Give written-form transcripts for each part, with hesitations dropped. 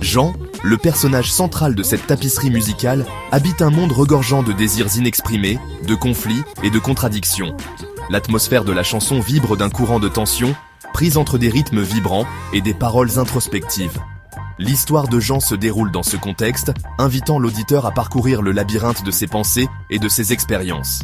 Jean, le personnage central de cette tapisserie musicale, habite un monde regorgeant de désirs inexprimés, de conflits et de contradictions. L'atmosphère de la chanson vibre d'un courant de tension, prise entre des rythmes vibrants et des paroles introspectives. L'histoire de Jean se déroule dans ce contexte, invitant l'auditeur à parcourir le labyrinthe de ses pensées et de ses expériences.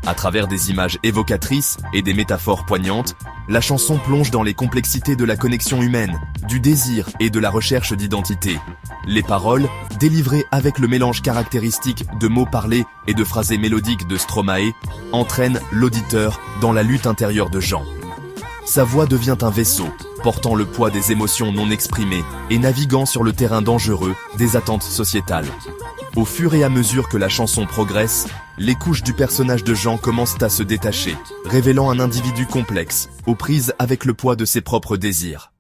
À travers des images évocatrices et des métaphores poignantes, la chanson plonge dans les complexités de la connexion humaine, du désir et de la recherche d'identité. Les paroles, délivrées avec le mélange caractéristique de mots parlés et de phrasés mélodiques de Stromae, entraînent l'auditeur dans la lutte intérieure de Jean. Sa voix devient un vaisseau, portant le poids des émotions non exprimées et naviguant sur le terrain dangereux des attentes sociétales. Au fur et à mesure que la chanson progresse, les couches du personnage de Jean commencent à se détacher, révélant un individu complexe, aux prises avec le poids de ses propres désirs.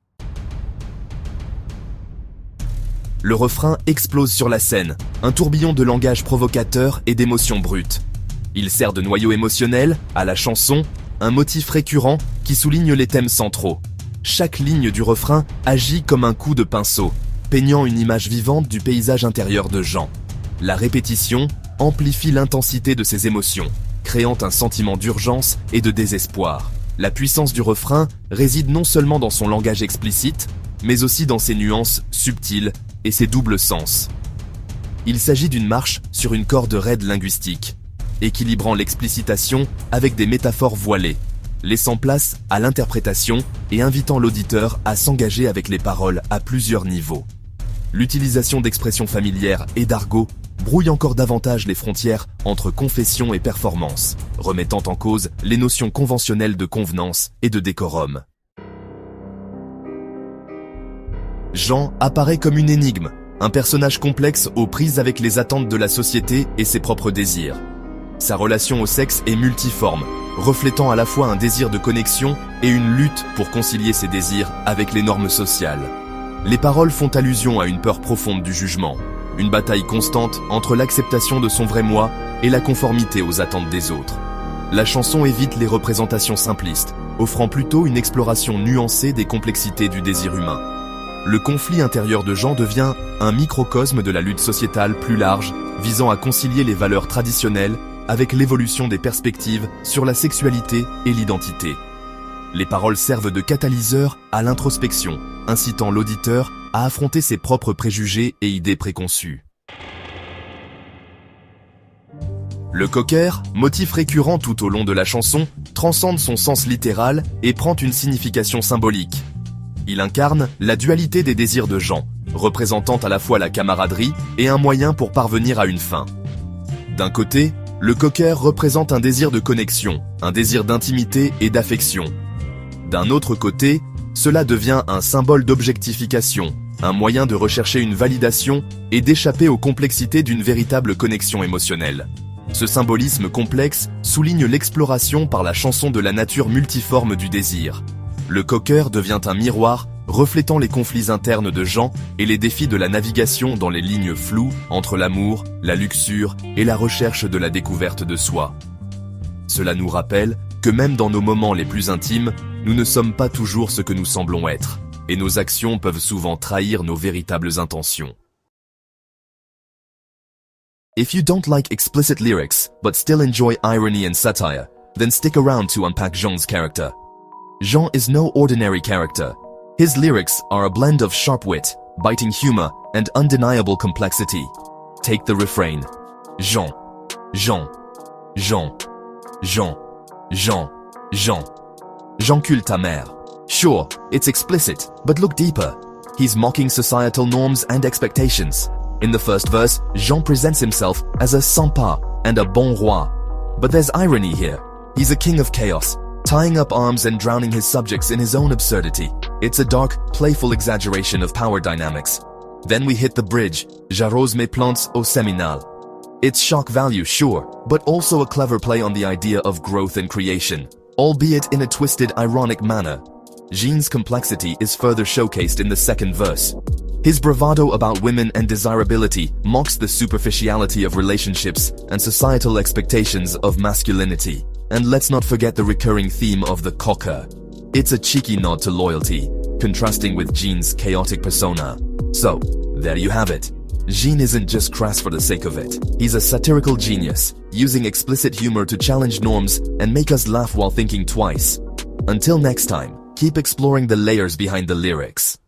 Le refrain explose sur la scène, un tourbillon de langage provocateur et d'émotions brutes. Il sert de noyau émotionnel à la chanson, un motif récurrent qui souligne les thèmes centraux. Chaque ligne du refrain agit comme un coup de pinceau, peignant une image vivante du paysage intérieur de Jean. La répétition amplifie l'intensité de ses émotions, créant un sentiment d'urgence et de désespoir. La puissance du refrain réside non seulement dans son langage explicite, mais aussi dans ses nuances subtiles et ses doubles sens. Il s'agit d'une marche sur une corde raide linguistique, équilibrant l'explicitation avec des métaphores voilées, laissant place à l'interprétation et invitant l'auditeur à s'engager avec les paroles à plusieurs niveaux. L'utilisation d'expressions familières et d'argot brouille encore davantage les frontières entre confession et performance, remettant en cause les notions conventionnelles de convenance et de décorum. Jean apparaît comme une énigme, un personnage complexe aux prises avec les attentes de la société et ses propres désirs. Sa relation au sexe est multiforme, reflétant à la fois un désir de connexion et une lutte pour concilier ses désirs avec les normes sociales. Les paroles font allusion à une peur profonde du jugement, une bataille constante entre l'acceptation de son vrai moi et la conformité aux attentes des autres. La chanson évite les représentations simplistes, offrant plutôt une exploration nuancée des complexités du désir humain. Le conflit intérieur de Jean devient un microcosme de la lutte sociétale plus large, visant à concilier les valeurs traditionnelles avec l'évolution des perspectives sur la sexualité et l'identité. Les paroles servent de catalyseur à l'introspection, incitant l'auditeur à affronter ses propres préjugés et idées préconçues. Le cocker, motif récurrent tout au long de la chanson, transcende son sens littéral et prend une signification symbolique. Il incarne la dualité des désirs de Jean, représentant à la fois la camaraderie et un moyen pour parvenir à une fin. D'un côté, le cocker représente un désir de connexion, un désir d'intimité et d'affection. D'un autre côté, cela devient un symbole d'objectification, un moyen de rechercher une validation et d'échapper aux complexités d'une véritable connexion émotionnelle. Ce symbolisme complexe souligne l'exploration par la chanson de la nature multiforme du désir. Le cocker devient un miroir reflétant les conflits internes de Jean et les défis de la navigation dans les lignes floues entre l'amour, la luxure et la recherche de la découverte de soi. Cela nous rappelle que même dans nos moments les plus intimes, nous ne sommes pas toujours ce que nous semblons être, et nos actions peuvent souvent trahir nos véritables intentions. If you don't like explicit lyrics, but still enjoy irony and satire, then stick around to unpack Jean's character. Jean is no ordinary character. His lyrics are a blend of sharp wit, biting humor, and undeniable complexity. Take the refrain. Jean, Jean, Jean, Jean, Jean, Jean. J'encule ta mère. Sure, it's explicit, but look deeper. He's mocking societal norms and expectations. In the first verse, Jean presents himself as a sympa and a bon roi. But there's irony here. He's a king of chaos, tying up arms and drowning his subjects in his own absurdity. It's a dark, playful exaggeration of power dynamics. Then we hit the bridge. J'arrose mes plantes au séminal. It's shock value, sure, but also a clever play on the idea of growth and creation, albeit in a twisted, ironic manner. Jean's complexity is further showcased in the second verse. His bravado about women and desirability mocks the superficiality of relationships and societal expectations of masculinity. And let's not forget the recurring theme of the cocker. It's a cheeky nod to loyalty, contrasting with Jean's chaotic persona. So, There you have it. Jean isn't just crass for the sake of it. He's a satirical genius, using explicit humor to challenge norms and make us laugh while thinking twice. Until next time, keep exploring the layers behind the lyrics.